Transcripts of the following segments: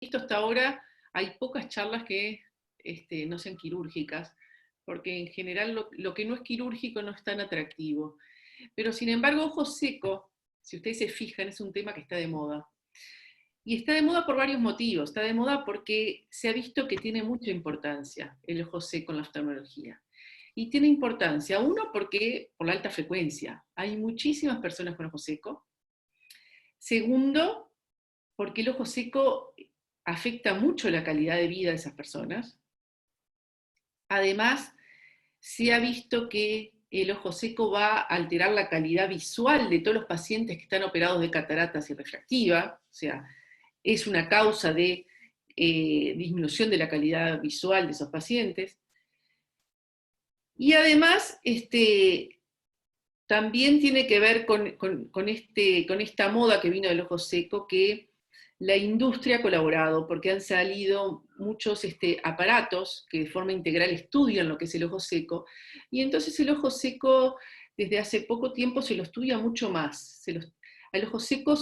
visto hasta ahora, hay pocas charlas que no sean quirúrgicas, porque en general lo que no es quirúrgico no es tan atractivo. Pero sin embargo, ojo seco, si ustedes se fijan, es un tema que está de moda. Y está de moda por varios motivos. Está de moda porque se ha visto que tiene mucha importancia el ojo seco en la oftalmología. Y tiene importancia, uno, porque por la alta frecuencia. Hay muchísimas personas con ojo seco. Segundo, porque el ojo seco afecta mucho la calidad de vida de esas personas. Además, se ha visto que el ojo seco va a alterar la calidad visual de todos los pacientes que están operados de cataratas y refractiva, o sea, es una causa de disminución de la calidad visual de esos pacientes. Y además, también tiene que ver con esta moda que vino del ojo seco, que la industria ha colaborado, porque han salido muchos aparatos que de forma integral estudian lo que es el ojo seco, y entonces el ojo seco desde hace poco tiempo se lo estudia mucho más. Al ojo seco,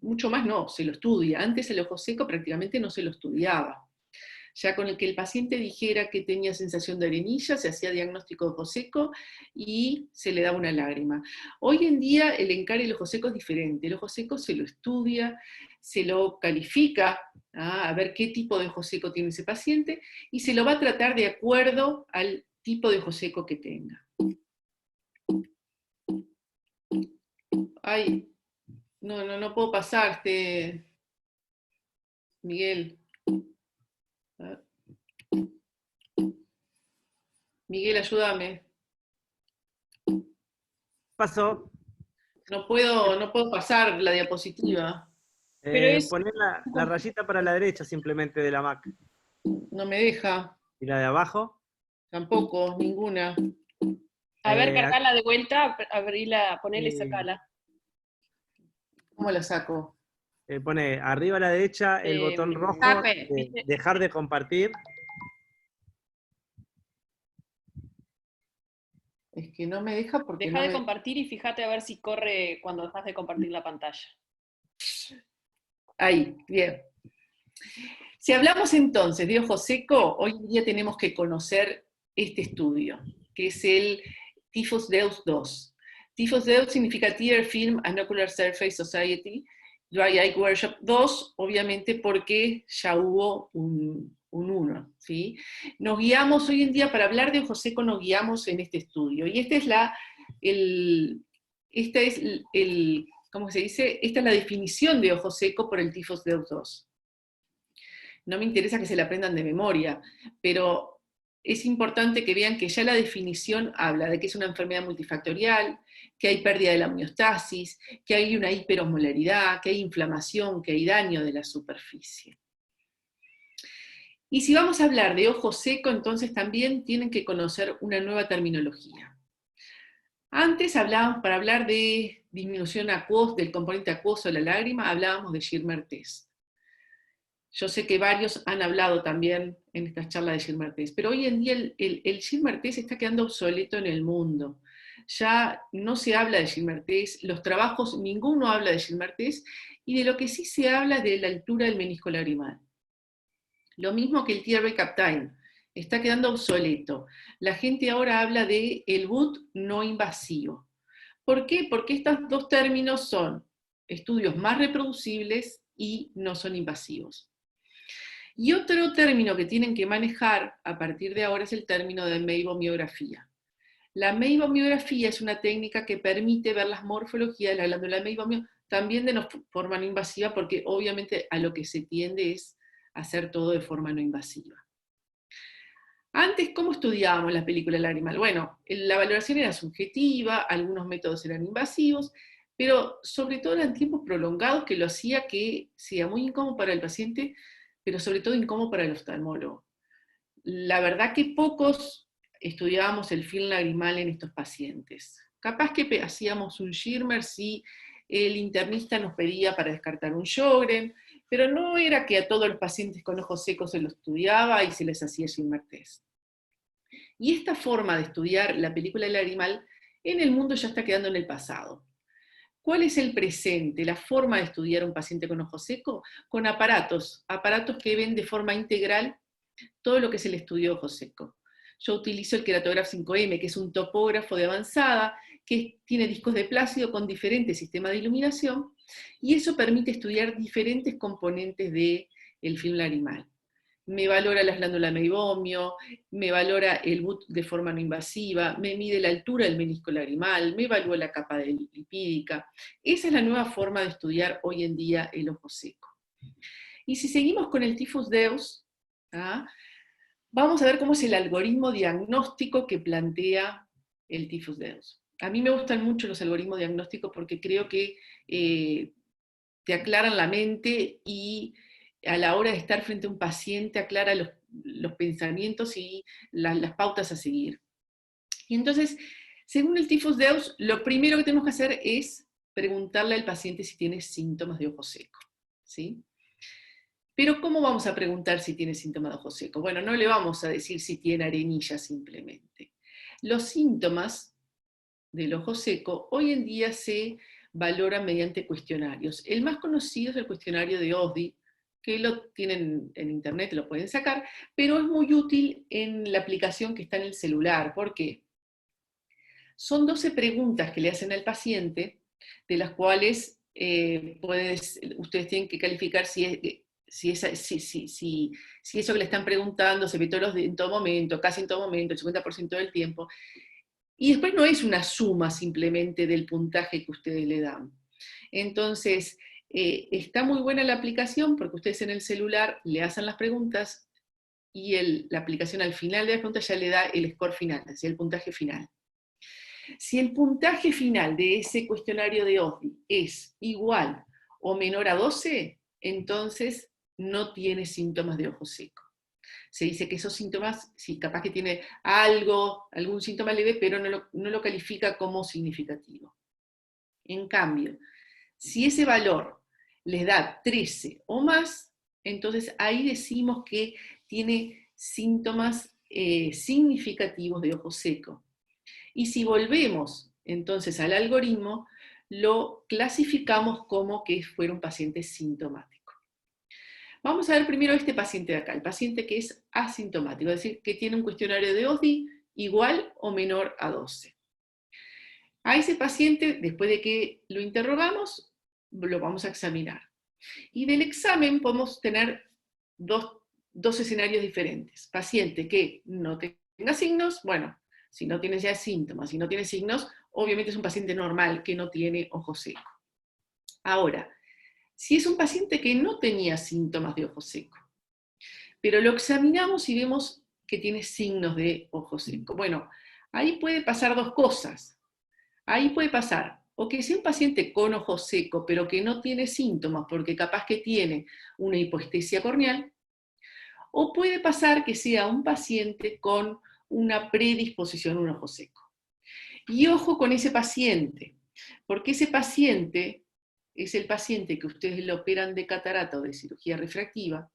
mucho más no, se lo estudia. Antes el ojo seco prácticamente no se lo estudiaba. Ya con el que el paciente dijera que tenía sensación de arenilla, se hacía diagnóstico de ojo seco y se le daba una lágrima. Hoy en día el encare del ojo seco es diferente. El ojo seco se lo estudia, se lo califica, a ver qué tipo de ojo seco tiene ese paciente, y se lo va a tratar de acuerdo al tipo de ojo seco que tenga. Ay, no puedo pasarte, Miguel. Miguel, ayúdame. Pasó. No puedo pasar la diapositiva. Pero es, Poner la rayita para la derecha simplemente de la Mac. No me deja. ¿Y la de abajo? Tampoco, ninguna. a ver, Eh, cargala de vuelta, abrila, ponele y eh, sacala. ¿Cómo la saco? Pone arriba a la derecha el botón rojo Saque, de ¿viste? dejar de compartir. Es que no me deja porque Deja no de me... compartir y fíjate a ver si corre cuando dejas de compartir la pantalla. Ahí, bien. Si hablamos entonces de ojo seco, hoy en día tenemos que conocer este estudio, que es el Tifus Deus 2. Tifus Deus significa Tear Film and Ocular Surface Society, Dry Eye Workshop 2, obviamente porque ya hubo un 1, ¿sí? Nos guiamos hoy en día, para hablar de ojo seco, nos guiamos en este estudio. Y ¿cómo se dice? Esta es la definición de ojo seco por el Tifus Deus 2. No me interesa que se la aprendan de memoria, pero es importante que vean que ya la definición habla de que es una enfermedad multifactorial, que hay pérdida de la homeostasis, que hay una hiperosmolaridad, que hay inflamación, que hay daño de la superficie. Y si vamos a hablar de ojo seco, entonces también tienen que conocer una nueva terminología. Antes hablábamos, para hablar de disminución acuosa, del componente acuoso de la lágrima, hablábamos de Schirmer test. Yo sé que varios han hablado también en estas charlas de Schirmer test, pero hoy en día el Schirmer test está quedando obsoleto en el mundo. Ya no se habla de Schirmer test, los trabajos, ninguno habla de Schirmer test, y de lo que sí se habla es de la altura del menisco lagrimal. Lo mismo que el TRV Captain, está quedando obsoleto. La gente ahora habla de el BUT no invasivo. ¿Por qué? Porque estos dos términos son estudios más reproducibles y no son invasivos. Y otro término que tienen que manejar a partir de ahora es el término de meibomiografía. La meibomiografía es una técnica que permite ver las morfologías de la glándula meibomio, también de forma no invasiva, porque obviamente a lo que se tiende es hacer todo de forma no invasiva. Antes, ¿cómo estudiábamos la película lagrimal? Bueno, la valoración era subjetiva, algunos métodos eran invasivos, pero sobre todo eran tiempos prolongados que lo hacía que sea muy incómodo para el paciente, pero sobre todo incómodo para el oftalmólogo. La verdad que pocos estudiábamos el film lagrimal en estos pacientes. Capaz que hacíamos un Schirmer si el internista nos pedía para descartar un Sjögren, pero no era que a todos los pacientes con ojos secos se lo estudiaba y se les hacía Schirmer test. Y esta forma de estudiar la película lagrimal en el mundo ya está quedando en el pasado. ¿Cuál es el presente, la forma de estudiar a un paciente con ojo seco? Con aparatos que ven de forma integral todo lo que es el estudio de ojo seco. Yo utilizo el Keratograph 5M, que es un topógrafo de avanzada, que tiene discos de plácido con diferentes sistemas de iluminación, y eso permite estudiar diferentes componentes del film lagrimal. Me valora la glándula meibomio, me valora el BUT de forma no invasiva, me mide la altura del menisco lagrimal, me evalúa la capa lipídica. Esa es la nueva forma de estudiar hoy en día el ojo seco. Y si seguimos con el Typhus Deus, vamos a ver cómo es el algoritmo diagnóstico que plantea el Typhus Deus. A mí me gustan mucho los algoritmos diagnósticos porque creo que te aclaran la mente y a la hora de estar frente a un paciente aclara los pensamientos y las pautas a seguir. Y entonces, según el Typhus Deus, lo primero que tenemos que hacer es preguntarle al paciente si tiene síntomas de ojo seco, ¿sí? Pero ¿cómo vamos a preguntar si tiene síntomas de ojo seco? Bueno, no le vamos a decir si tiene arenilla simplemente. Los síntomas del ojo seco hoy en día se valoran mediante cuestionarios. El más conocido es el cuestionario de OSDI, que lo tienen en internet, lo pueden sacar, pero es muy útil en la aplicación que está en el celular. ¿Por qué? Son 12 preguntas que le hacen al paciente, de las cuales ustedes tienen que calificar si eso que le están preguntando se ve en todo momento, casi en todo momento, el 50% del tiempo. Y después no es una suma simplemente del puntaje que ustedes le dan. Entonces, está muy buena la aplicación porque ustedes en el celular le hacen las preguntas y la aplicación al final de las preguntas ya le da el score final, es decir, el puntaje final. Si el puntaje final de ese cuestionario de OSDI es igual o menor a 12, entonces no tiene síntomas de ojo seco. Se dice que esos síntomas, sí, capaz que tiene algún síntoma leve, pero no lo califica como significativo. En cambio, si ese valor les da 13 o más, entonces ahí decimos que tiene síntomas significativos de ojo seco. Y si volvemos entonces al algoritmo, lo clasificamos como que fuera un paciente sintomático. Vamos a ver primero este paciente de acá, el paciente que es asintomático, es decir, que tiene un cuestionario de OSDI igual o menor a 12. A ese paciente, después de que lo interrogamos, lo vamos a examinar. Y del examen podemos tener dos escenarios diferentes. Paciente que no tenga signos, bueno, si no tiene ya síntomas, si no tiene signos, obviamente es un paciente normal que no tiene ojo seco. Ahora, si es un paciente que no tenía síntomas de ojo seco, pero lo examinamos y vemos que tiene signos de ojo seco. Bueno, ahí puede pasar dos cosas. Ahí puede pasar, o que sea un paciente con ojo seco, pero que no tiene síntomas, porque capaz que tiene una hipoestesia corneal, o puede pasar que sea un paciente con una predisposición a un ojo seco. Y ojo con ese paciente, porque ese paciente es el paciente que ustedes le operan de catarata o de cirugía refractiva,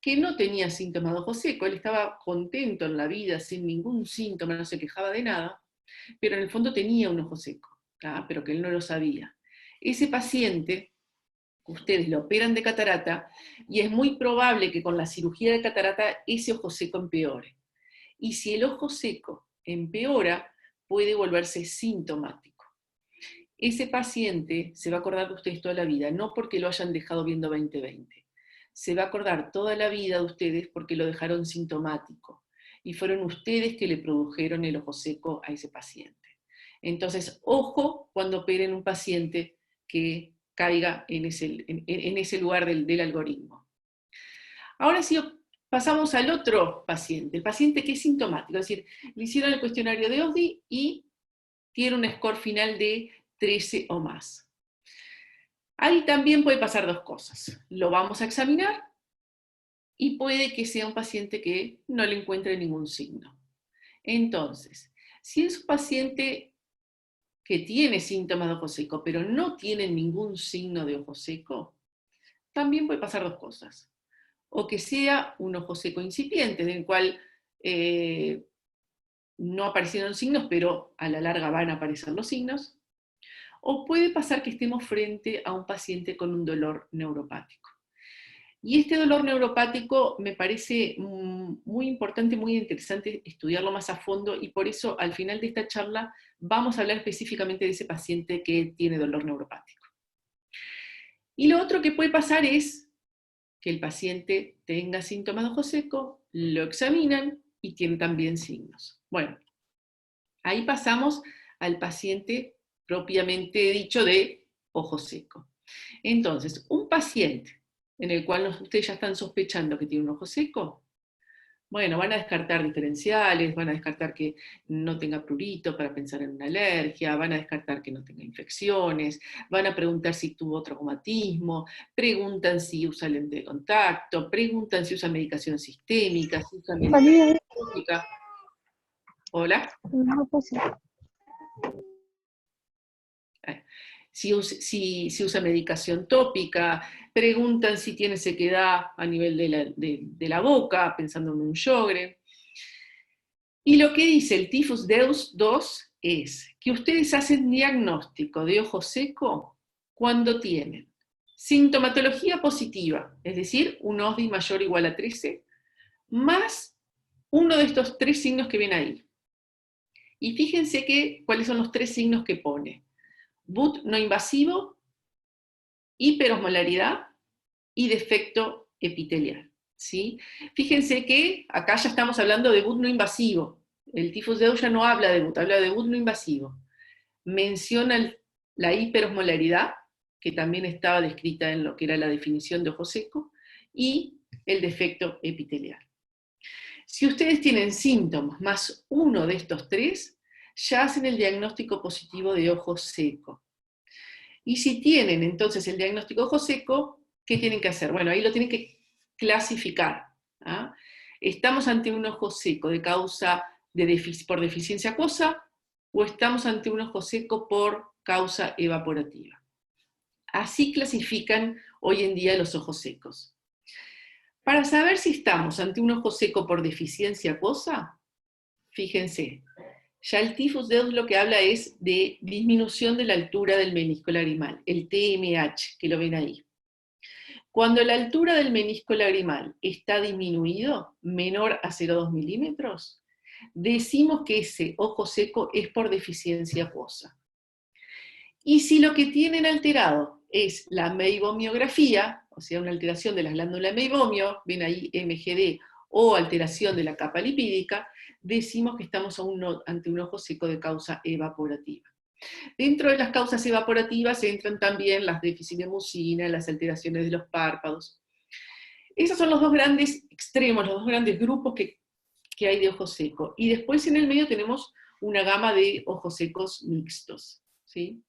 que no tenía síntomas de ojo seco, él estaba contento en la vida, sin ningún síntoma, no se quejaba de nada, pero en el fondo tenía un ojo seco, pero que él no lo sabía. Ese paciente, ustedes lo operan de catarata, y es muy probable que con la cirugía de catarata ese ojo seco empeore. Y si el ojo seco empeora, puede volverse sintomático. Ese paciente se va a acordar de ustedes toda la vida, no porque lo hayan dejado viendo 20/20. Se va a acordar toda la vida de ustedes porque lo dejaron sintomático. Y fueron ustedes que le produjeron el ojo seco a ese paciente. Entonces, ojo cuando operen un paciente que caiga en ese lugar del algoritmo. Ahora sí, pasamos al otro paciente, el paciente que es sintomático, es decir, le hicieron el cuestionario de OSDI y tiene un score final de 13 o más. Ahí también puede pasar dos cosas. Lo vamos a examinar y puede que sea un paciente que no le encuentre ningún signo. Entonces, si es un paciente que tiene síntomas de ojo seco, pero no tiene ningún signo de ojo seco, también puede pasar dos cosas. O que sea un ojo seco incipiente, en el cual no aparecieron signos, pero a la larga van a aparecer los signos, o puede pasar que estemos frente a un paciente con un dolor neuropático. Y este dolor neuropático me parece muy importante, muy interesante estudiarlo más a fondo, y por eso al final de esta charla vamos a hablar específicamente de ese paciente que tiene dolor neuropático. Y lo otro que puede pasar es que el paciente tenga síntomas de ojo seco, lo examinan y tiene también signos. Bueno, ahí pasamos al paciente propiamente dicho de ojo seco. Entonces, un paciente en el cual ustedes ya están sospechando que tiene un ojo seco, bueno, van a descartar diferenciales, van a descartar que no tenga prurito para pensar en una alergia, van a descartar que no tenga infecciones, van a preguntar si tuvo traumatismo, preguntan si usa lente de contacto, preguntan si usa medicación sistémica, si usa medicación tópica. ¿Hola? Si usa medicación tópica, preguntan si tiene sequedad a nivel de la boca, pensando en un Sjögren. Y lo que dice el Typhus Deus 2 es que ustedes hacen diagnóstico de ojo seco cuando tienen sintomatología positiva, es decir, un OSDI mayor o igual a 13, más uno de estos 3 signos que ven ahí. Y fíjense cuáles son los 3 signos que pone. BUT no invasivo, hiperosmolaridad y defecto epitelial, ¿sí? Fíjense que acá ya estamos hablando de BUT no invasivo. El Typhus Deus ya no habla de BUT, habla de BUT no invasivo. Menciona la hiperosmolaridad, que también estaba descrita en lo que era la definición de ojo seco, y el defecto epitelial. Si ustedes tienen síntomas más uno de estos 3, ya hacen el diagnóstico positivo de ojo seco. Y si tienen entonces el diagnóstico de ojo seco, ¿qué tienen que hacer? Bueno, ahí lo tienen que clasificar. ¿Ah? ¿Estamos ante un ojo seco de causa por deficiencia acuosa o estamos ante un ojo seco por causa evaporativa? Así clasifican hoy en día los ojos secos. Para saber si estamos ante un ojo seco por deficiencia acuosa, fíjense, ya el Typhus Deus lo que habla es de disminución de la altura del menisco lagrimal, el TMH, que lo ven ahí. Cuando la altura del menisco lagrimal está disminuido, menor a 0,2 milímetros, decimos que ese ojo seco es por deficiencia acuosa. Y si lo que tienen alterado es la meibomiografía, o sea, una alteración de las glándulas meibomio, ven ahí MGD, o alteración de la capa lipídica, decimos que estamos ante un ojo seco de causa evaporativa. Dentro de las causas evaporativas entran también las déficits de mucina, las alteraciones de los párpados. Esos son los dos grandes extremos, los dos grandes grupos que hay de ojo seco. Y después en el medio tenemos una gama de ojos secos mixtos, ¿sí?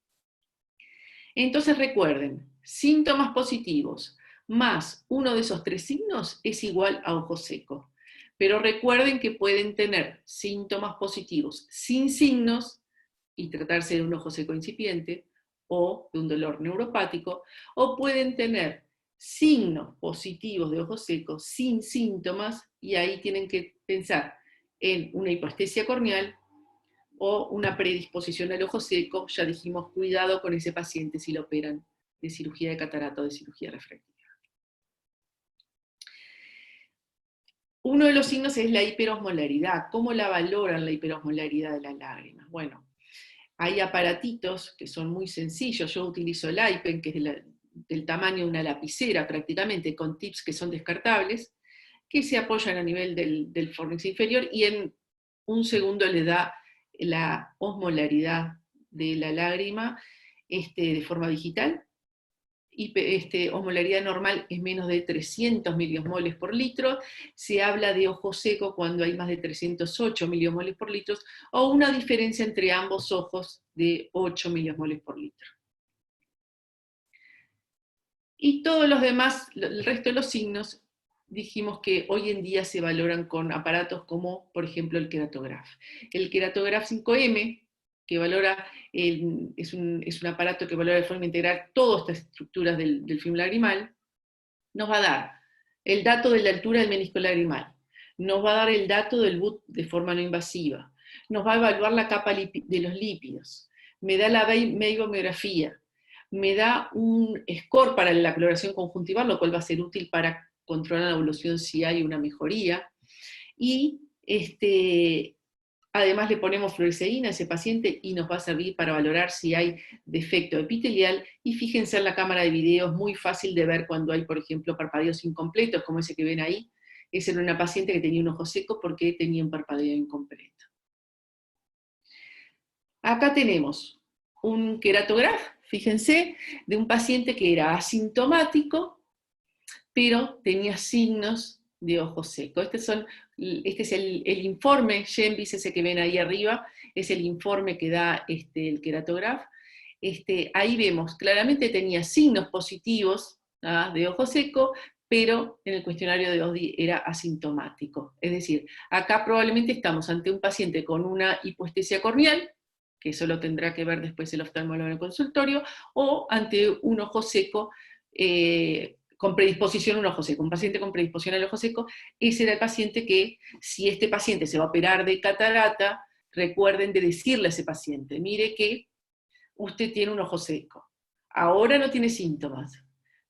Entonces recuerden, síntomas positivos más uno de esos 3 signos es igual a ojo seco. Pero recuerden que pueden tener síntomas positivos sin signos y tratarse de un ojo seco incipiente o de un dolor neuropático, o pueden tener signos positivos de ojo seco sin síntomas, y ahí tienen que pensar en una hipoestesia corneal o una predisposición al ojo seco. Ya dijimos, cuidado con ese paciente si lo operan de cirugía de catarata o de cirugía refractiva. Uno de los signos es la hiperosmolaridad. ¿Cómo la valoran la hiperosmolaridad de la lágrima? Bueno, hay aparatitos que son muy sencillos. Yo utilizo el IPEN, que es del tamaño de una lapicera prácticamente, con tips que son descartables, que se apoyan a nivel del fornix inferior y en un segundo le da la osmolaridad de la lágrima de forma digital. Osmolaridad normal es menos de 300 miliosmoles por litro. Se habla de ojo seco cuando hay más de 308 miliosmoles por litro, o una diferencia entre ambos ojos de 8 miliosmoles por litro. Y todos los demás, el resto de los signos, dijimos que hoy en día se valoran con aparatos como, por ejemplo, el Keratograph. El Keratograph 5M, que valora, es un aparato que valora de forma integral todas estas estructuras del film lagrimal, nos va a dar el dato de la altura del menisco lagrimal, nos va a dar el dato del BUT de forma no invasiva, nos va a evaluar la capa de los lípidos, me da la meibomiografía, me da un score para la coloración conjuntival, lo cual va a ser útil para controlar la evolución si hay una mejoría, y además le ponemos fluoresceína a ese paciente y nos va a servir para valorar si hay defecto epitelial, y fíjense en la cámara de video, es muy fácil de ver cuando hay, por ejemplo, parpadeos incompletos, como ese que ven ahí. Esa era una paciente que tenía un ojo seco porque tenía un parpadeo incompleto. Acá tenemos un queratograph, fíjense, de un paciente que era asintomático, pero tenía signos de ojo seco. Este es el informe Genvis, ese que ven ahí arriba, es el informe que da el queratograph. Ahí vemos, claramente tenía signos positivos de ojo seco, pero en el cuestionario de OSDI era asintomático. Es decir, acá probablemente estamos ante un paciente con una hipoestesia corneal, que eso lo tendrá que ver después el oftalmólogo en el consultorio, o ante un ojo seco, con predisposición a un ojo seco, un paciente con predisposición al ojo seco. Ese era el paciente que, si este paciente se va a operar de catarata, recuerden de decirle a ese paciente, mire que usted tiene un ojo seco, ahora no tiene síntomas,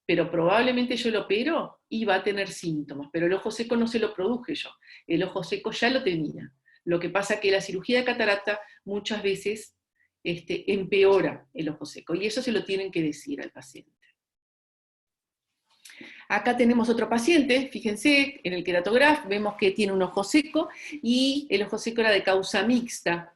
pero probablemente yo lo opero y va a tener síntomas, pero el ojo seco no se lo produje yo, el ojo seco ya lo tenía. Lo que pasa es que la cirugía de catarata muchas veces empeora el ojo seco, y eso se lo tienen que decir al paciente. Acá tenemos otro paciente, fíjense, en el queratograph vemos que tiene un ojo seco, y el ojo seco era de causa mixta,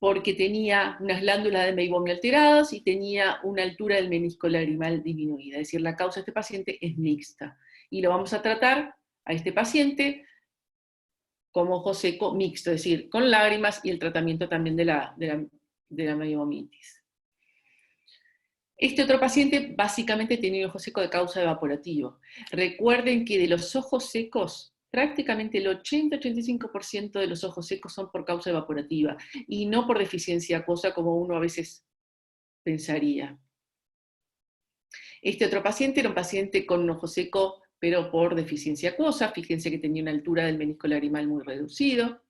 porque tenía unas glándulas de meibomio alteradas y tenía una altura del menisco lagrimal disminuida. Es decir, la causa de este paciente es mixta. Y lo vamos a tratar a este paciente como ojo seco mixto, es decir, con lágrimas y el tratamiento también de la meiomitis. Este otro paciente básicamente tenía un ojo seco de causa evaporativo. Recuerden que de los ojos secos, prácticamente el 80-85% de los ojos secos son por causa evaporativa, y no por deficiencia acuosa como uno a veces pensaría. Este otro paciente era un paciente con un ojo seco, pero por deficiencia acuosa. Fíjense que tenía una altura del menisco lagrimal muy reducido.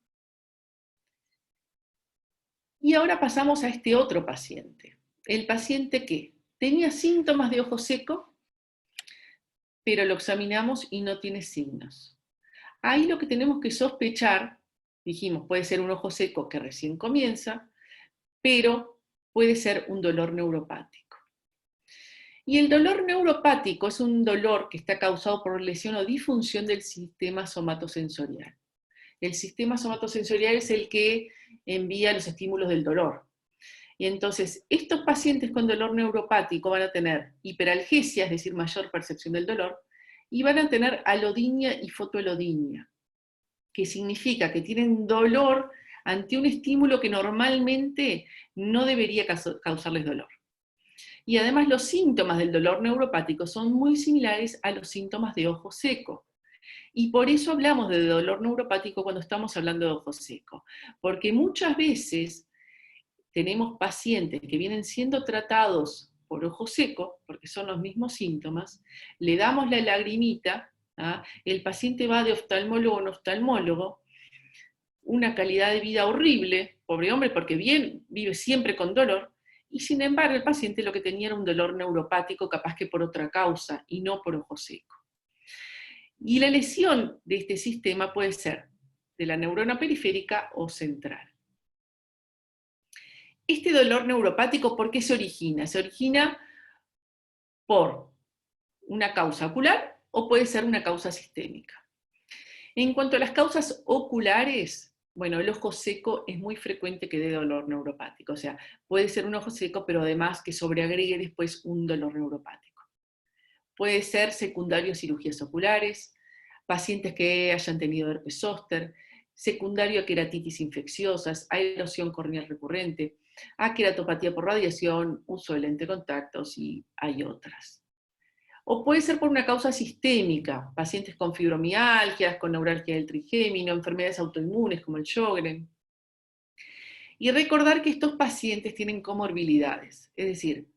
Y ahora pasamos a este otro paciente. El paciente que tenía síntomas de ojo seco, pero lo examinamos y no tiene signos. Ahí lo que tenemos que sospechar, dijimos, puede ser un ojo seco que recién comienza, pero puede ser un dolor neuropático. Y el dolor neuropático es un dolor que está causado por lesión o disfunción del sistema somatosensorial. El sistema somatosensorial es el que envía los estímulos del dolor. Y entonces, estos pacientes con dolor neuropático van a tener hiperalgesia, es decir, mayor percepción del dolor, y van a tener alodinia y fotoalodinia, que significa que tienen dolor ante un estímulo que normalmente no debería causarles dolor. Y además los síntomas del dolor neuropático son muy similares a los síntomas de ojo seco. Y por eso hablamos de dolor neuropático cuando estamos hablando de ojo seco, porque muchas veces tenemos pacientes que vienen siendo tratados por ojo seco, porque son los mismos síntomas, le damos la lagrimita, el paciente va de oftalmólogo a oftalmólogo, una calidad de vida horrible, pobre hombre, porque vive siempre con dolor, y sin embargo el paciente lo que tenía era un dolor neuropático, capaz que por otra causa, y no por ojo seco. Y la lesión de este sistema puede ser de la neurona periférica o central. Este dolor neuropático, ¿por qué se origina? Se origina por una causa ocular o puede ser una causa sistémica. En cuanto a las causas oculares, bueno, el ojo seco es muy frecuente que dé dolor neuropático, o sea, puede ser un ojo seco, pero además que sobreagregue después un dolor neuropático. Puede ser secundario a cirugías oculares, pacientes que hayan tenido herpes zóster, secundario a queratitis infecciosas, a erosión corneal recurrente, a queratopatía por radiación, uso de lente de contactos, y hay otras. O puede ser por una causa sistémica, pacientes con fibromialgias, con neuralgia del trigémino, enfermedades autoinmunes como el Sjögren. Y recordar que estos pacientes tienen comorbilidades, es decir,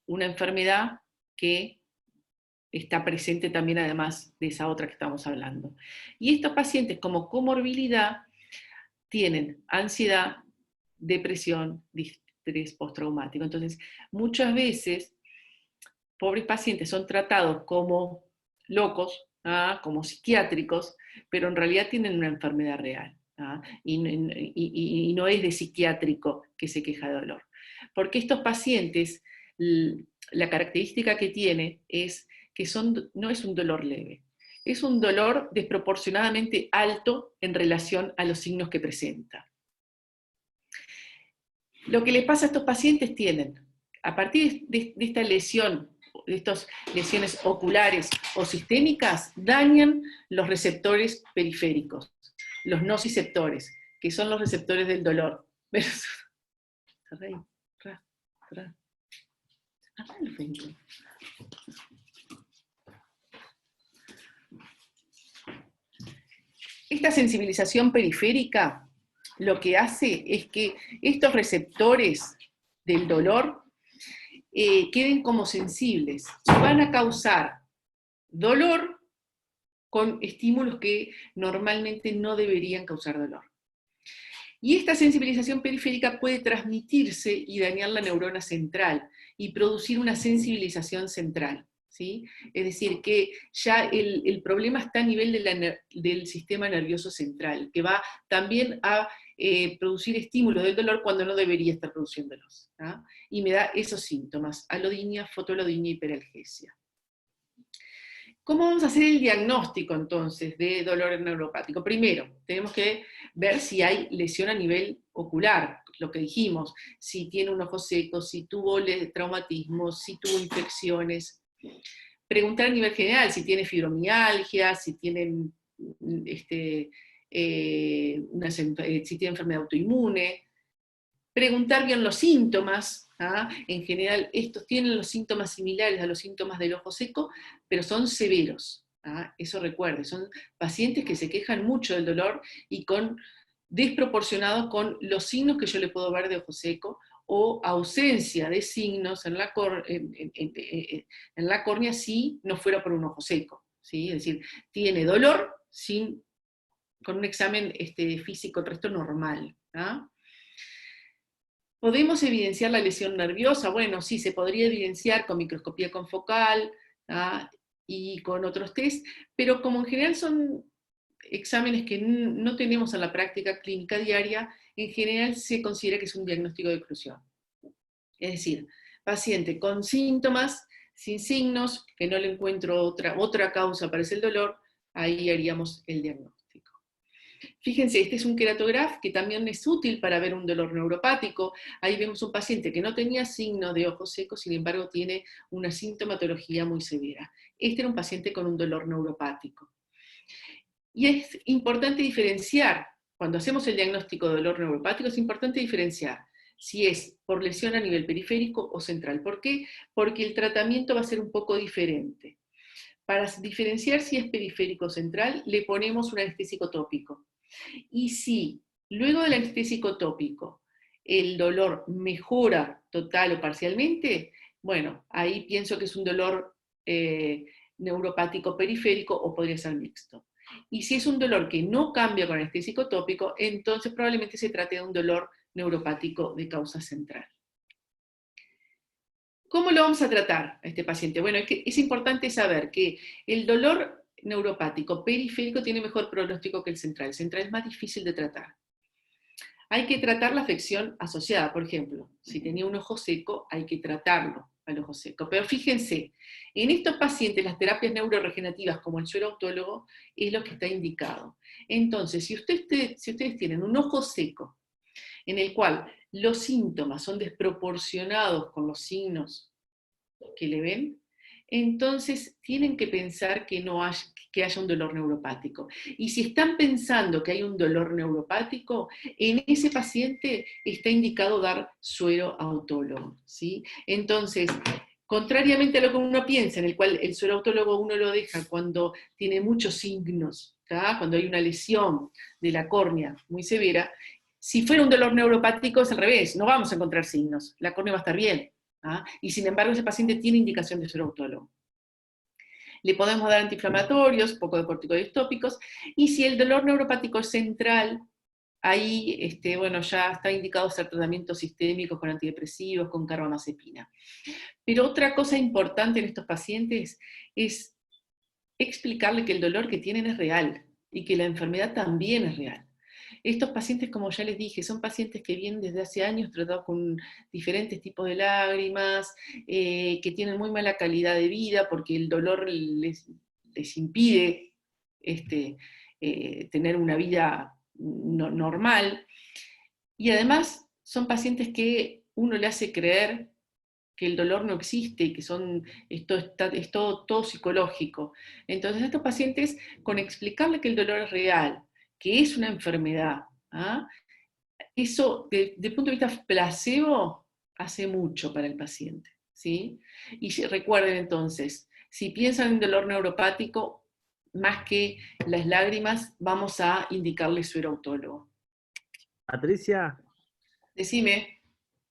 una enfermedad que está presente también además de esa otra que estamos hablando. Y estos pacientes como comorbilidad tienen ansiedad, depresión, estrés postraumático. Entonces, muchas veces, pobres pacientes son tratados como locos, como psiquiátricos, pero en realidad tienen una enfermedad real. Y no es de psiquiátrico que se queja de dolor. Porque estos pacientes, la característica que tienen es que no es un dolor leve, es un dolor desproporcionadamente alto en relación a los signos que presenta. Lo que les pasa a estos pacientes tienen, a partir de esta lesión, de estas lesiones oculares o sistémicas, dañan los receptores periféricos, los nociceptores, que son los receptores del dolor. Esta sensibilización periférica lo que hace es que estos receptores del dolor queden como sensibles y van a causar dolor con estímulos que normalmente no deberían causar dolor. Y esta sensibilización periférica puede transmitirse y dañar la neurona central y producir una sensibilización central, ¿sí? Es decir, que ya el problema está a nivel del sistema nervioso central, que va también a producir estímulos del dolor cuando no debería estar produciéndolos, ¿tá? Y me da esos síntomas: alodinia, fotolodinia, hiperalgesia. ¿Cómo vamos a hacer el diagnóstico entonces de dolor neuropático? Primero, tenemos que ver si hay lesión a nivel ocular, lo que dijimos, si tiene un ojo seco, si tuvo traumatismos, si tuvo infecciones. Preguntar a nivel general si tiene fibromialgia, si tiene, si tiene enfermedad autoinmune. Preguntar bien los síntomas. En general, estos tienen los síntomas similares a los síntomas del ojo seco, pero son severos. Eso recuerde, son pacientes que se quejan mucho del dolor y desproporcionados con los signos que yo le puedo ver de ojo seco, o ausencia de signos en la córnea si no fuera por un ojo seco, ¿sí? Es decir, tiene dolor con un examen físico, el resto normal. ¿Podemos evidenciar la lesión nerviosa? Bueno, sí, se podría evidenciar con microscopía confocal y con otros test, pero como en general son exámenes que no tenemos en la práctica clínica diaria, en general se considera que es un diagnóstico de exclusión. Es decir, paciente con síntomas, sin signos, que no le encuentro otra causa para ese dolor, ahí haríamos el diagnóstico. Fíjense, este es un queratograph que también es útil para ver un dolor neuropático. Ahí vemos un paciente que no tenía signo de ojo seco, sin embargo tiene una sintomatología muy severa. Este era un paciente con un dolor neuropático. Y es importante diferenciar, cuando hacemos el diagnóstico de dolor neuropático, es importante diferenciar si es por lesión a nivel periférico o central. ¿Por qué? Porque el tratamiento va a ser un poco diferente. Para diferenciar si es periférico o central, le ponemos un anestésico tópico. Y si luego del anestésico tópico el dolor mejora total o parcialmente, bueno, ahí pienso que es un dolor neuropático periférico o podría ser mixto. Y si es un dolor que no cambia con anestésico tópico, entonces probablemente se trate de un dolor neuropático de causa central. ¿Cómo lo vamos a tratar a este paciente? Bueno, es importante saber que el dolor neuropático periférico tiene mejor pronóstico que el central. El central es más difícil de tratar. Hay que tratar la afección asociada, por ejemplo, si tenía un ojo seco, hay que tratarlo al ojo seco. Pero fíjense, en estos pacientes las terapias neuroregenerativas como el suero autólogo es lo que está indicado. Entonces, si ustedes tienen un ojo seco, en el cual los síntomas son desproporcionados con los signos que le ven, entonces tienen que pensar que haya un dolor neuropático. Y si están pensando que hay un dolor neuropático, en ese paciente está indicado dar suero autólogo, ¿sí? Entonces, contrariamente a lo que uno piensa, en el cual el suero autólogo uno lo deja cuando tiene muchos signos, ¿tá? Cuando hay una lesión de la córnea muy severa, si fuera un dolor neuropático es al revés, no vamos a encontrar signos, la córnea va a estar bien. Y sin embargo ese paciente tiene indicación de suero autólogo. Le podemos dar antiinflamatorios, poco de corticoides tópicos, y si el dolor neuropático es central, ahí bueno, ya está indicado hacer tratamientos sistémicos con antidepresivos, con carbamazepina. Pero otra cosa importante en estos pacientes es explicarle que el dolor que tienen es real y que la enfermedad también es real. Estos pacientes, como ya les dije, son pacientes que vienen desde hace años tratados con diferentes tipos de lágrimas, que tienen muy mala calidad de vida porque el dolor les impide tener una vida normal. Y además son pacientes que uno le hace creer que el dolor no existe y que es todo psicológico. Entonces estos pacientes, con explicarle que el dolor es real, que es una enfermedad, ¿ah? Eso, de punto de vista placebo, hace mucho para el paciente, ¿sí? Y recuerden entonces, si piensan en dolor neuropático, más que las lágrimas, vamos a indicarle suerautólogo. Patricia, Decime.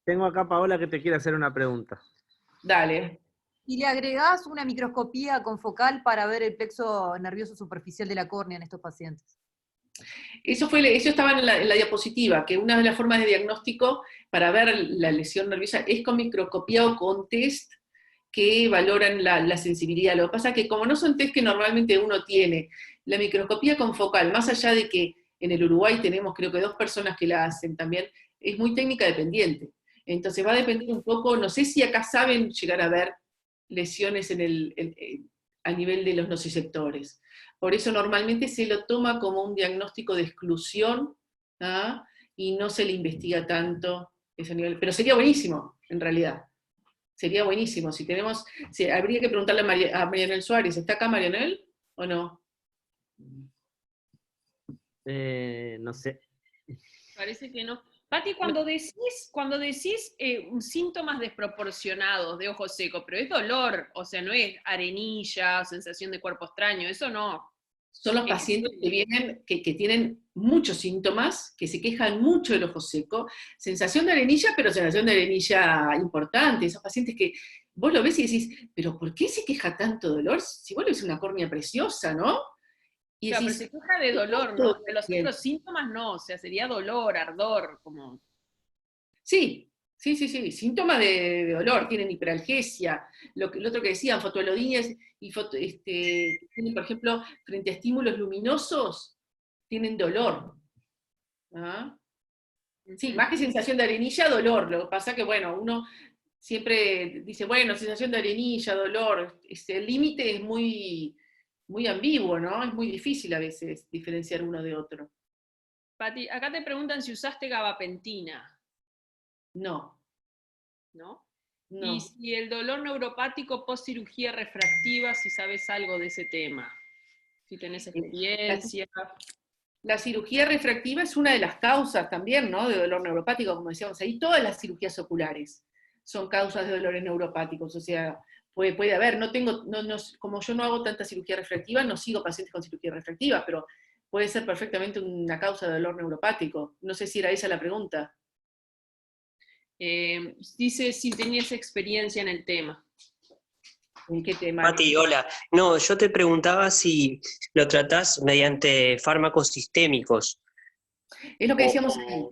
tengo acá a Paola que te quiere hacer una pregunta. Dale. Y le agregás una microscopía confocal para ver el plexo nervioso superficial de la córnea en estos pacientes. Eso estaba en la diapositiva, que una de las formas de diagnóstico para ver la lesión nerviosa es con microscopía o con test que valoran la sensibilidad. Lo que pasa es que como no son test que normalmente uno tiene, la microscopía confocal, más allá de que en el Uruguay tenemos creo que 2 personas que la hacen también, es muy técnica dependiente. Entonces va a depender un poco, no sé si acá saben llegar a ver lesiones a nivel de los nociceptores. Por eso normalmente se lo toma como un diagnóstico de exclusión, ¿ah? Y no se le investiga tanto ese nivel. Pero sería buenísimo, en realidad. Sería buenísimo. Habría que preguntarle a Marianel Suárez, ¿está acá Marianel o no? No sé. Parece que no. Pati, cuando decís síntomas desproporcionados de ojo seco, pero es dolor, o sea, no es arenilla, sensación de cuerpo extraño, eso no. Son los pacientes que vienen, que tienen muchos síntomas, que se quejan mucho del ojo seco, sensación de arenilla, pero sensación de arenilla importante, esos pacientes que vos lo ves y decís, pero ¿por qué se queja tanto dolor? Si vos lo ves una córnea preciosa, ¿no? Y Claro, decís, pero se queja de dolor, ¿no? De los otros síntomas no, o sea, sería dolor, ardor, como... Sí, síntoma de dolor, tienen hiperalgesia, el otro que decían, fotoelodinia y tienen, por ejemplo, frente a estímulos luminosos, tienen dolor. ¿Ah? Sí, más que sensación de arenilla, dolor. Lo que pasa que, bueno, uno siempre dice, bueno, sensación de arenilla, dolor, el límite es muy, muy ambiguo, ¿no? Es muy difícil a veces diferenciar uno de otro. Pati, acá te preguntan si usaste gabapentina. No. ¿No? No. Y si el dolor neuropático post cirugía refractiva, si sabes algo de ese tema, si tenés experiencia. La cirugía refractiva es una de las causas también, ¿no? De dolor neuropático, como decíamos ahí, todas las cirugías oculares son causas de dolores neuropáticos, o sea, puede haber, como yo no hago tanta cirugía refractiva, no sigo pacientes con cirugía refractiva, pero puede ser perfectamente una causa de dolor neuropático. No sé si era esa la pregunta. Dice si tenías experiencia en el tema. ¿En qué tema? Mati, hola. No, yo te preguntaba si lo tratás mediante fármacos sistémicos. Es lo que decíamos ahí.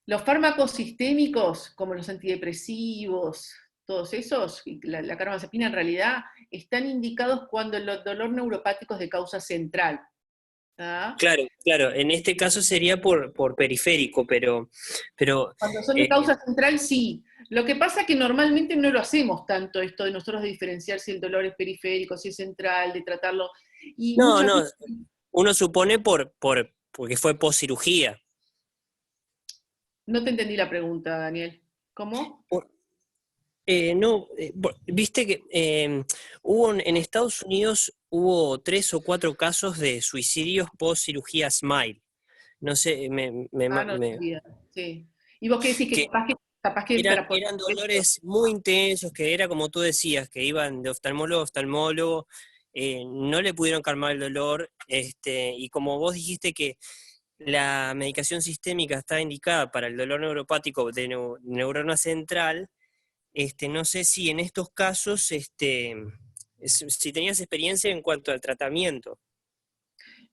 Los fármacos sistémicos, como los antidepresivos, todos esos, la carbamazepina en realidad, están indicados cuando el dolor neuropático es de causa central. ¿Ah? Claro, en este caso sería por periférico, pero cuando son de causa central, sí. Lo que pasa es que normalmente no lo hacemos tanto esto de nosotros diferenciar si el dolor es periférico, si es central, de tratarlo. Y no, uno supone porque fue post cirugía. No te entendí la pregunta, Daniel. ¿Cómo? Viste que en Estados Unidos hubo 3 o 4 casos de suicidios post cirugía SMILE. No sé, sí. ¿Y vos qué decís? Que capaz que eran dolores muy intensos, que era como tú decías, que iban de oftalmólogo a oftalmólogo, no le pudieron calmar el dolor, y como vos dijiste que la medicación sistémica está indicada para el dolor neuropático de neurona central, no sé si en estos casos, si tenías experiencia en cuanto al tratamiento.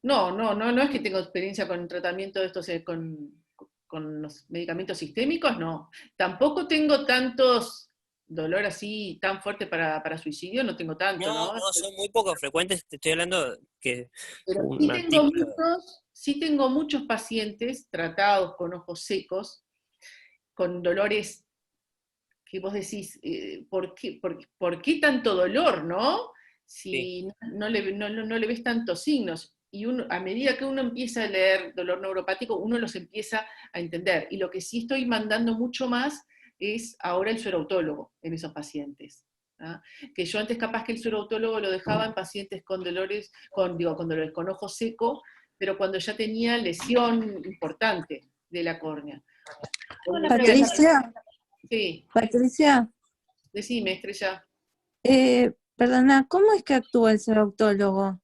No es que tengo experiencia con tratamiento de estos, con los medicamentos sistémicos, no. Tampoco tengo tantos dolor así tan fuerte para suicidio, no tengo tanto, No, ¿no? no, son muy poco frecuentes, te estoy hablando que Pero una típica. sí tengo muchos pacientes tratados con ojos secos, con dolores que vos decís, ¿por qué tanto dolor, no? Sí. Si no le ves tantos signos. Y a medida que uno empieza a leer dolor neuropático, uno los empieza a entender. Y lo que sí estoy mandando mucho más es ahora el suerautólogo en esos pacientes. ¿Ah? Que yo antes capaz que el suerautólogo lo dejaba en pacientes con dolores, con ojo seco, pero cuando ya tenía lesión importante de la córnea. Patricia, Sí, Patricia, decime, Estrella. perdona, ¿cómo es que actúa el serautólogo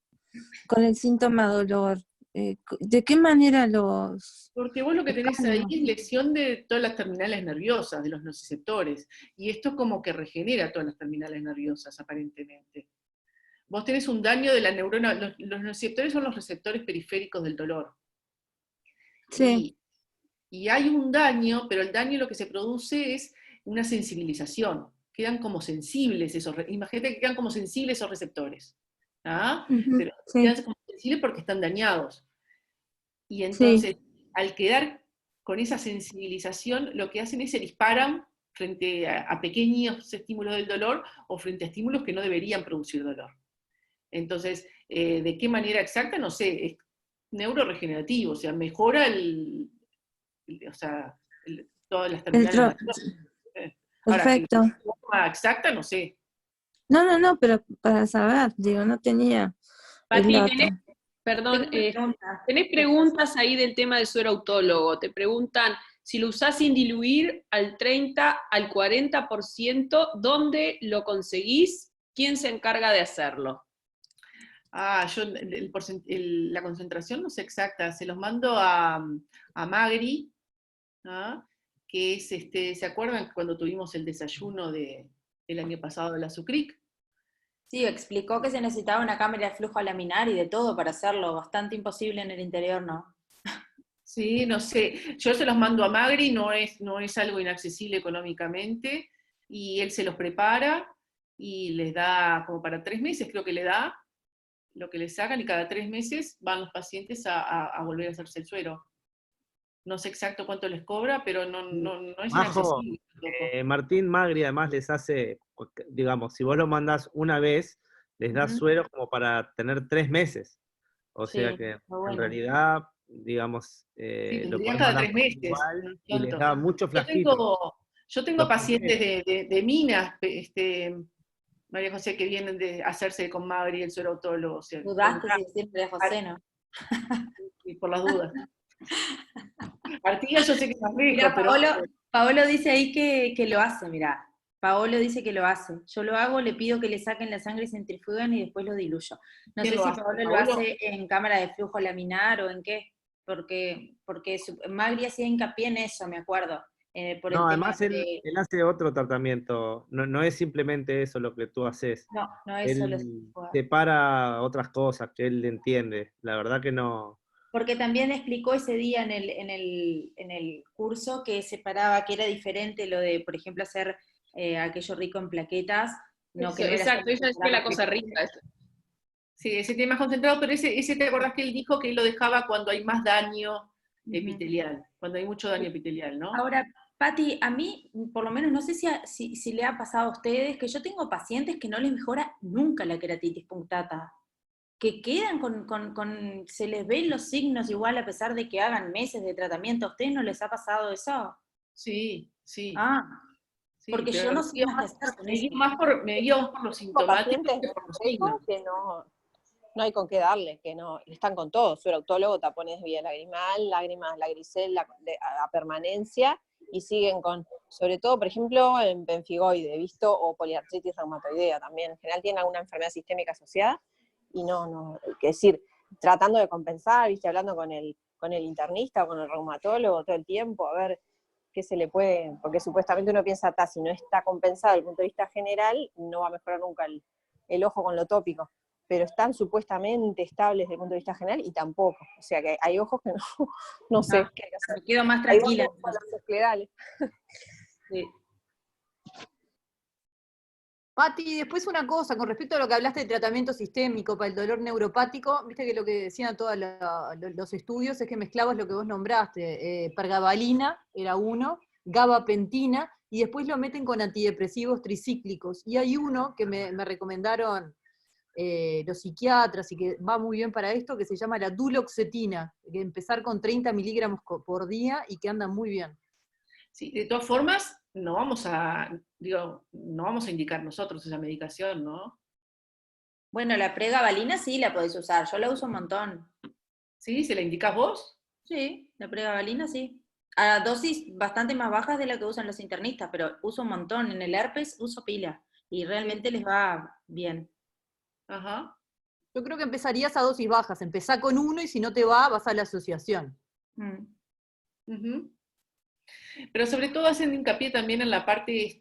con el síntoma dolor? ¿De qué manera los Porque vos lo que tenés ahí calma? es lesión de todas las terminales nerviosas, de los nociceptores, y esto como que regenera todas las terminales nerviosas, aparentemente. Vos tenés un daño de la neurona, los nociceptores son los receptores periféricos del dolor. Sí, Y hay un daño, pero el daño lo que se produce es una sensibilización. Quedan como sensibles imagínate que quedan como sensibles esos receptores. ¿Ah? ujú, Pero sí, quedan como sensibles porque están dañados. Y sí, entonces, al quedar con esa sensibilización, lo que hacen es se disparan frente a pequeños estímulos del dolor o frente a estímulos que no deberían producir dolor. Entonces, ¿de qué manera exacta? No sé, es neuroregenerativo, o sea, mejora o sea, todas las el terminales tro- nerviosas. Ahora, que perfecto. de forma exacta, no sé. No, pero para saber, digo, no tenía el Pati, dato. perdón, Tengo una pregunta. tenés preguntas ahí del tema del suerautólogo. Te preguntan si lo usás sin diluir al 30, al 40%, ¿dónde lo conseguís? ¿Quién se encarga de hacerlo? Yo la concentración no sé exacta, se los mando a Magri, ¿ah? Que es, ¿se acuerdan cuando tuvimos el desayuno el año pasado de la Sucric? Sí, explicó que se necesitaba una cámara de flujo laminar y de todo para hacerlo, bastante imposible en el interior, ¿no? Sí, no sé, yo se los mando a Magri, no es algo inaccesible económicamente, y él se los prepara y les da como para 3 meses, creo que le da lo que le sacan, y cada 3 meses van los pacientes a volver a hacerse el suero. No sé exacto cuánto les cobra, pero no es Majo, inaccesible tampoco. Martín Magri además les hace, digamos, si vos lo mandás una vez, les da Ujú. suero como para tener 3 meses. O sea Sí, que muy en bueno. realidad, digamos, Sí, lo tendrían podés cada mandar 3 meses, igual no es y les tanto. da mucho Yo flasquito. tengo Lo pacientes compré. de Minas, María José, que vienen de hacerse con Magri el suero autólogo, o sea, con Dudaste si decirle a José, ¿no? y por las dudas. Artigas yo sé que es más rico, Mira, pero Paolo dice ahí que lo hace, mira. Paolo dice que lo hace. Yo lo hago, le pido que le saquen la sangre, centrifugan y después lo diluyo. No ¿quién sé lo si hace? Paolo lo ¿Paolo? hace en cámara de flujo laminar o en qué, porque Magri hacía hincapié en eso, me acuerdo, por el No, tema además él, de... él hace otro tratamiento. No es simplemente eso lo que tú haces. No es solo Él centrifugar. separa otras cosas que él entiende. La verdad que no. Porque también explicó ese día en el curso que separaba, que era diferente lo de, por ejemplo, hacer aquello rico en plaquetas, no, que Eso, no era solo exacto, ella separar decía las la cosa plaquetas. rica. Sí, ese tema más concentrado, pero ese te acordás que él dijo que él lo dejaba cuando hay más daño Ujú. epitelial, cuando hay mucho daño epitelial, ¿no? Ahora, Pati, a mí, por lo menos, no sé si le ha pasado a ustedes, que yo tengo pacientes que no les mejora nunca la queratitis punctata, que quedan se les ven los signos igual a pesar de que hagan meses de tratamiento. ¿A ustedes no les ha pasado eso? Sí, sí, Ah, sí, porque yo pero no sé más qué hacer con eso. me guío más por lo Tengo sintomático pacientes que de por los seco signos. que no hay con qué darle, que no, están con todo, suerautólogo, tapones de vía lagrimal, lágrimas, lagricel, a permanencia, y siguen con, sobre todo, por ejemplo, en pemfigoide, visto, o poliartritis reumatoidea también, en general tienen alguna enfermedad sistémica asociada, y que decir, tratando de compensar, viste, hablando con el internista o con el reumatólogo todo el tiempo, a ver qué se le puede, porque supuestamente uno piensa, si no está compensado desde el punto de vista general, no va a mejorar nunca el ojo con lo tópico. pero están supuestamente estables desde el punto de vista general y tampoco. O sea que hay ojos que no sé qué hay que hacer. Me quedo más Ahí tranquila. vamos con las esclerales. Sí. Pati, después una cosa, con respecto a lo que hablaste de tratamiento sistémico para el dolor neuropático, viste que lo que decían todos los estudios es que mezclabas lo que vos nombraste, pergabalina era uno, gabapentina, y después lo meten con antidepresivos tricíclicos. Y hay uno que me recomendaron los psiquiatras y que va muy bien para esto, que se llama la duloxetina, que empezar con 30 miligramos por día y que anda muy bien. Sí, de todas formas, no vamos a indicar nosotros esa medicación, ¿no? Bueno, la pregabalina sí la podés usar, yo la uso un montón. ¿Sí? ¿Se la indicás vos? Sí, la pregabalina sí. A dosis bastante más bajas de la que usan los internistas, pero uso un montón. En el herpes uso pila y realmente les va bien. Ajá. Yo creo que empezarías a dosis bajas, empezá con uno y si no te va, vas a la asociación. Ujú. Pero sobre todo hacen hincapié también en la parte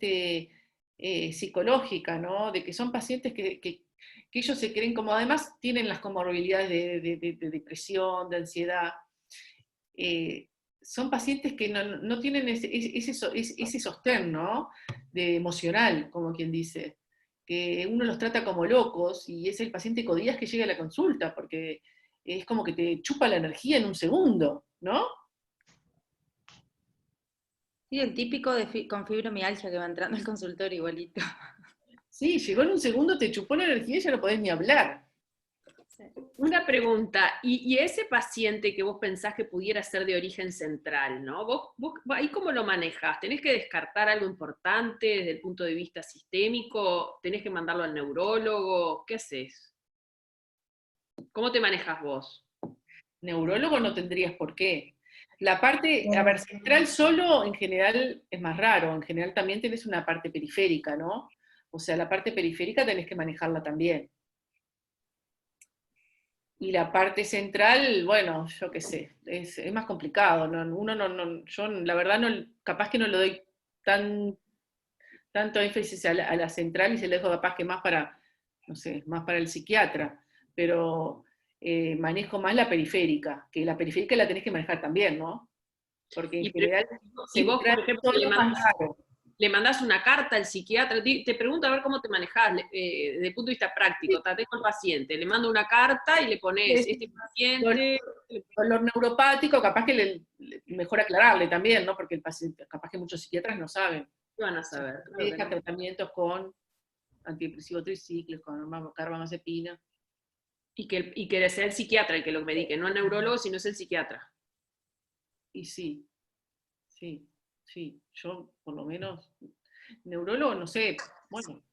psicológica, ¿no? De que son pacientes que ellos se creen como, además tienen las comorbilidades de depresión, de ansiedad. Son pacientes que no tienen ese sostén, ¿no? De emocional, como quien dice. Que uno los trata como locos y es el paciente codías que llega a la consulta, porque es como que te chupa la energía en un segundo, ¿no? Sí, el típico con fibromialgia que va entrando al consultorio igualito. Sí, llegó en un segundo, te chupó la energía y ya no podés ni hablar. Una pregunta, y ese paciente que vos pensás que pudiera ser de origen central, ¿no? ¿Vos ahí cómo lo manejás? ¿Tenés que descartar algo importante desde el punto de vista sistémico? ¿Tenés que mandarlo al neurólogo? ¿Qué haces? ¿Cómo te manejas vos? Neurólogo no tendrías por qué. La parte, a ver, central solo en general es más raro, en general también tenés una parte periférica, ¿no? O sea, la parte periférica tenés que manejarla también. Y la parte central, bueno, yo qué sé, es más complicado, ¿no? Yo la verdad capaz que no le doy tanto énfasis a la central y se lo dejo capaz que más para, no sé, más para el psiquiatra, pero manejo más la periférica, que la periférica la tenés que manejar también, ¿no? Porque en general y vos, por ejemplo, todo más raro. le mandás una carta al psiquiatra, te pregunto a ver cómo te manejás desde el punto de vista práctico, tengo al paciente, le mando una carta y le pones, este paciente... Dolor neuropático, capaz que mejor aclararle también, ¿no? Porque el paciente, capaz que muchos psiquiatras no saben. ¿Qué van a saber? Se deja tratamientos con antidepresivos tricíclicos, con carbamazepina. Y que sea el psiquiatra el que lo medique, no el neurólogo, sino es el psiquiatra. Y sí, yo por lo menos, neurólogo, no sé, bueno,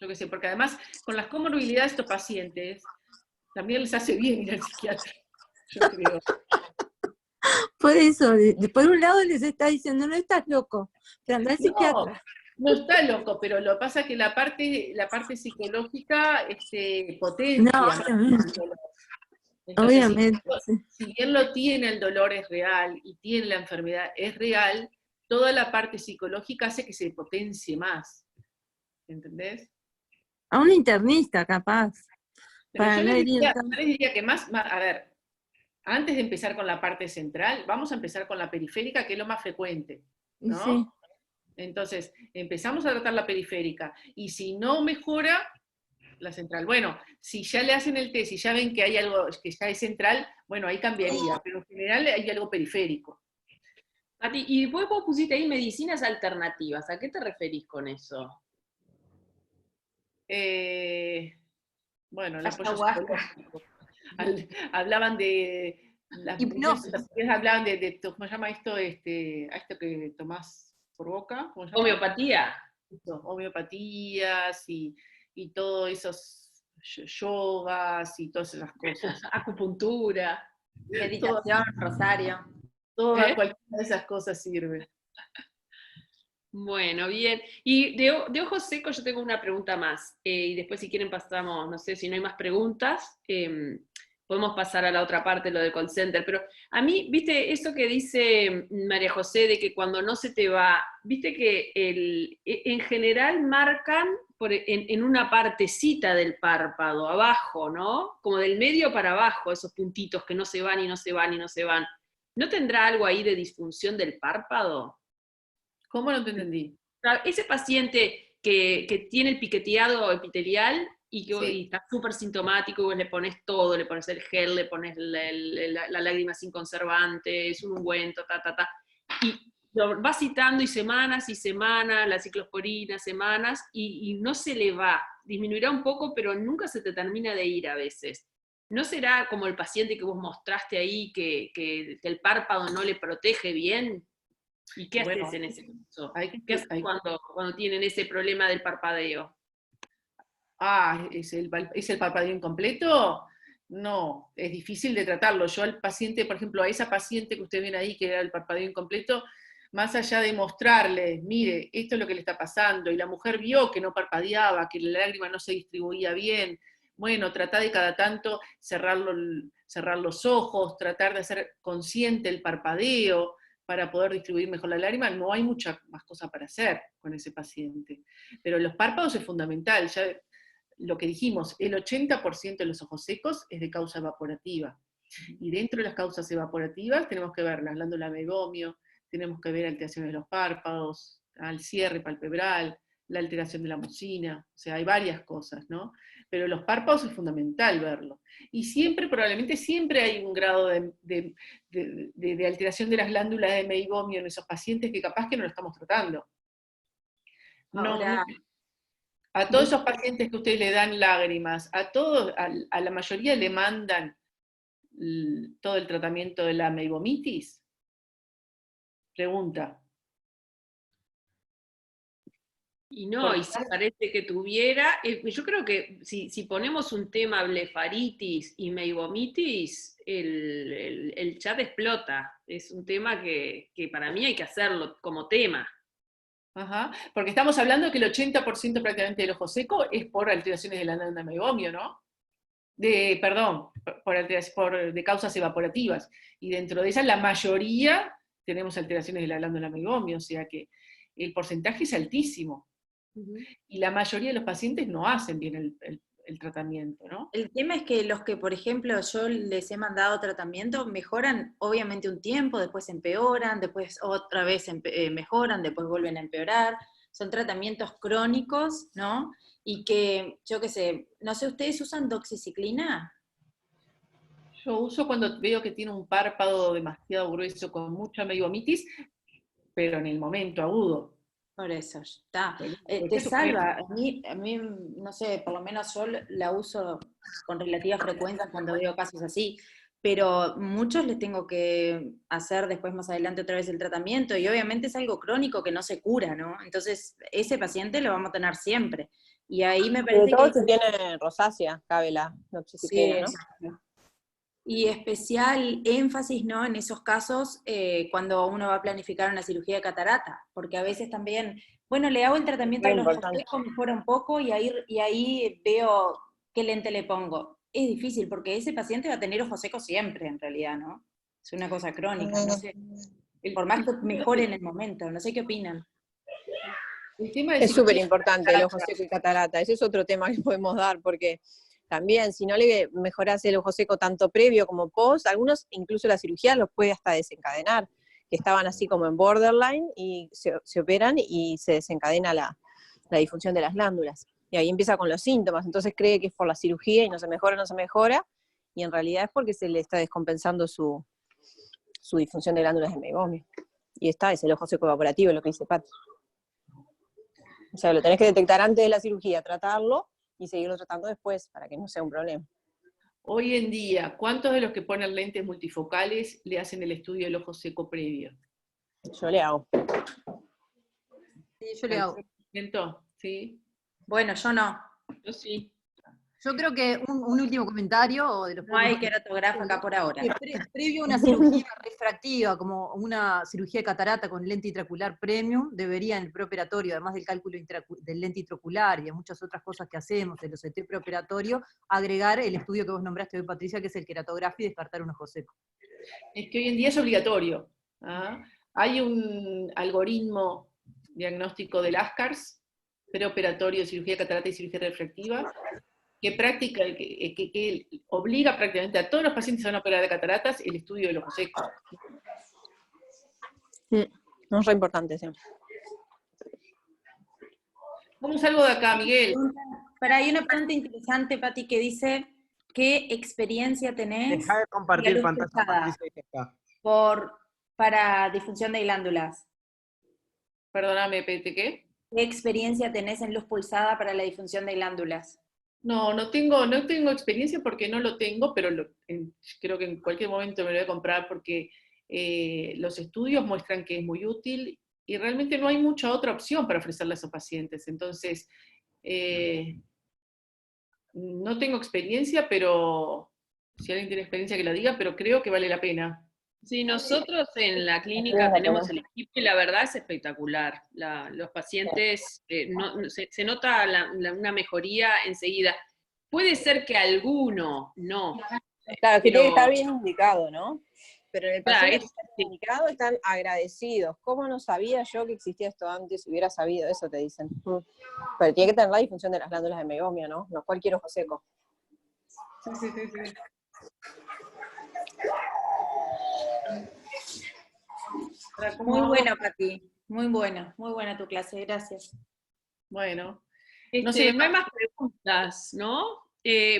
yo qué sé, porque además con las comorbilidades de estos pacientes, también les hace bien ir al psiquiatra, yo creo. Por eso, por un lado les está diciendo, no estás loco, pero anda al psiquiatra. No está loco, pero lo que pasa es que la parte psicológica potencia. No, obviamente. Entonces, Obviamente. si bien lo tiene, el dolor es real y tiene la enfermedad es real, toda la parte psicológica hace que se potencie más. ¿Entendés? A un internista, capaz. Pero Para yo no les herir diría que a ver, antes de empezar con la parte central, vamos a empezar con la periférica, que es lo más frecuente, ¿no? Sí. Entonces, empezamos a tratar la periférica, y si no mejora, la central. Bueno, si ya le hacen el test y ya ven que hay algo que ya es central, bueno, ahí cambiaría, pero en general hay algo periférico. Pati, y después vos pusiste ahí medicinas alternativas, ¿a qué te referís con eso? Bueno, el apoyo psicológico. Hablaban de las hipnosis. Hablaban ¿cómo se llama esto? A esto que tomás por boca, ¿cómo se llama? Homeopatía. Homeopatías y todos esos yogas y todas esas cosas. Acupuntura. Meditación, rosario. Cualquiera de esas cosas sirve. Bueno, bien. Y de ojos secos yo tengo una pregunta más. Y después si quieren pasamos, no sé si no hay más preguntas. podemos pasar a la otra parte, lo del call center, pero a mí, viste, eso que dice María José, de que cuando no se te va, viste que en general marcan en una partecita del párpado, abajo, ¿no? Como del medio para abajo, esos puntitos que no se van y no se van y no se van. ¿No tendrá algo ahí de disfunción del párpado? ¿Cómo no te entendí? Ese paciente que tiene el piqueteado epitelial y que Sí. y está súper sintomático, vos le pones todo, le pones el gel, le pones la lágrima sin conservantes, un ungüento, y lo vas citando y semanas, la ciclosporina, semanas, y no se le va. Disminuirá un poco, pero nunca se te termina de ir a veces. ¿No será como el paciente que vos mostraste ahí, que el párpado no le protege bien? ¿Y qué Bueno, haces en ese caso? ¿Qué haces hay- cuando tienen ese problema del parpadeo? ¿es el parpadeo incompleto? No, es difícil de tratarlo. Yo al paciente, por ejemplo, a esa paciente que usted ven ahí, que era el parpadeo incompleto, más allá de mostrarle, mire, esto es lo que le está pasando, y la mujer vio que no parpadeaba, que la lágrima no se distribuía bien, bueno, tratar de cada tanto cerrar los ojos, tratar de hacer consciente el parpadeo para poder distribuir mejor la lágrima, no hay mucha más cosa para hacer con ese paciente. Pero los párpados es fundamental, ya lo que dijimos, el 80% de los ojos secos es de causa evaporativa. Y dentro de las causas evaporativas tenemos que ver la glándula megomio, tenemos que ver alteraciones de los párpados, al cierre palpebral, la alteración de la mucina, o sea, hay varias cosas, ¿no? Pero los párpados es fundamental verlo. Y siempre, probablemente siempre hay un grado de alteración de las glándulas de meibomio en esos pacientes que capaz que no lo estamos tratando. Ahora, A todos esos pacientes que ustedes le dan lágrimas, a la mayoría le mandan todo el tratamiento de la meibomitis. Pregunta. Y no, y si parece que tuviera, yo creo que si ponemos un tema blefaritis y meibomitis, el chat explota. Es un tema que para mí hay que hacerlo como tema. Ajá, porque estamos hablando de que el 80% prácticamente del ojo seco es por alteraciones de la glándula meibomio, ¿no? Perdón, de causas evaporativas. Y dentro de esas, la mayoría tenemos alteraciones de la glándula meibomio, o sea que el porcentaje es altísimo. Y la mayoría de los pacientes no hacen bien el tratamiento, ¿no? el tema es que los que, por ejemplo, yo les he mandado tratamiento, mejoran obviamente un tiempo, después empeoran, después otra vez mejoran, después vuelven a empeorar. Son tratamientos crónicos, ¿no? Y que, yo qué sé, no sé, ¿ustedes usan doxiciclina? Yo uso cuando veo que tiene un párpado demasiado grueso con mucha meibomitis, pero en el momento agudo. Por eso, está. ¿Por Te qué salva. A mí, no sé, por lo menos yo la uso con relativa frecuencia cuando veo casos así, pero muchos les tengo que hacer después más adelante otra vez el tratamiento, y obviamente es algo crónico que no se cura, ¿no? Entonces, ese paciente lo vamos a tener siempre. Y ahí me Sobre parece todo que... si tiene rosácea, cabe la Sí, doxiciclina, ¿no? exacto. Y especial énfasis, ¿no?, en esos casos cuando uno va a planificar una cirugía de catarata, porque a veces también, bueno, le hago el tratamiento Muy a los ojos importante. secos, mejora un poco, y ahí veo qué lente le pongo. Es difícil, porque ese paciente va a tener ojos secos siempre, en realidad, ¿no? Es una cosa crónica, no sé. Por más que mejore en el momento, no sé qué opinan. El tema de Es súper cirugía importante el ojo seco y catarata. Ese es otro tema que podemos dar, porque también si no le mejorás el ojo seco tanto previo como post, algunos incluso la cirugía los puede hasta desencadenar, que estaban así como en borderline y se operan y se desencadena la disfunción de las glándulas. Y ahí empieza con los síntomas, entonces cree que es por la cirugía y no se mejora, y en realidad es porque se le está descompensando su disfunción de glándulas de meibomio. Y es el ojo seco evaporativo, lo que dice Pati. O sea, lo tenés que detectar antes de la cirugía, tratarlo y seguirlo tratando después para que no sea un problema. Hoy en día, ¿cuántos de los que ponen lentes multifocales le hacen el estudio del ojo seco previo? Yo le hago. Sí, yo le hago. ¿100%? ¿Sí? Bueno, yo no. Yo sí. Yo creo que un último comentario de los No hay pocos- queratográfica por ahora. Previo a una cirugía refractiva, como una cirugía de catarata con lente intraocular premium, debería en el preoperatorio, además del cálculo del lente intraocular y de muchas otras cosas que hacemos, del OCT preoperatorio, agregar el estudio que vos nombraste hoy, Patricia, que es el queratografía y descartar un ojo seco. Es que hoy en día es obligatorio. ¿Ah? Hay un algoritmo diagnóstico del ASCARS, preoperatorio de cirugía de catarata y cirugía refractiva, que obliga prácticamente a todos los pacientes que se van a operar de cataratas el estudio del ojo seco. No es re importante, sí. Vamos a algo de acá, Miguel. Pero hay una pregunta interesante, Pati, que dice, ¿qué experiencia tenés Deja de compartir luz pantalla, pulsada Patricia, y ya está. para disfunción de glándulas? Perdóname, ¿qué? ¿Qué experiencia tenés en luz pulsada para la disfunción de glándulas? No tengo experiencia porque no lo tengo, pero creo que en cualquier momento me lo voy a comprar porque los estudios muestran que es muy útil y realmente no hay mucha otra opción para ofrecerle a esos pacientes. Entonces, no tengo experiencia, pero si alguien tiene experiencia que la diga, pero creo que vale la pena. Sí, nosotros en la clínica tenemos el equipo y la verdad es espectacular. Los pacientes, se nota una mejoría enseguida. Puede ser que alguno no. Claro, que Pero- tiene que estar bien indicado, ¿no? Pero en el Claro, paciente que está indicado están agradecidos. ¿Cómo no sabía yo que existía esto antes? Si hubiera sabido eso, te dicen. Pero tiene que tener la disfunción de las glándulas de meiomio, ¿no? No cualquier ojo seco. Sí. Muy buena, Pati. Muy buena tu clase, gracias. Bueno, no hay más preguntas, ¿no?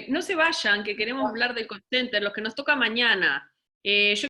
No se vayan, que queremos hablar del call center, los que nos toca mañana. Yo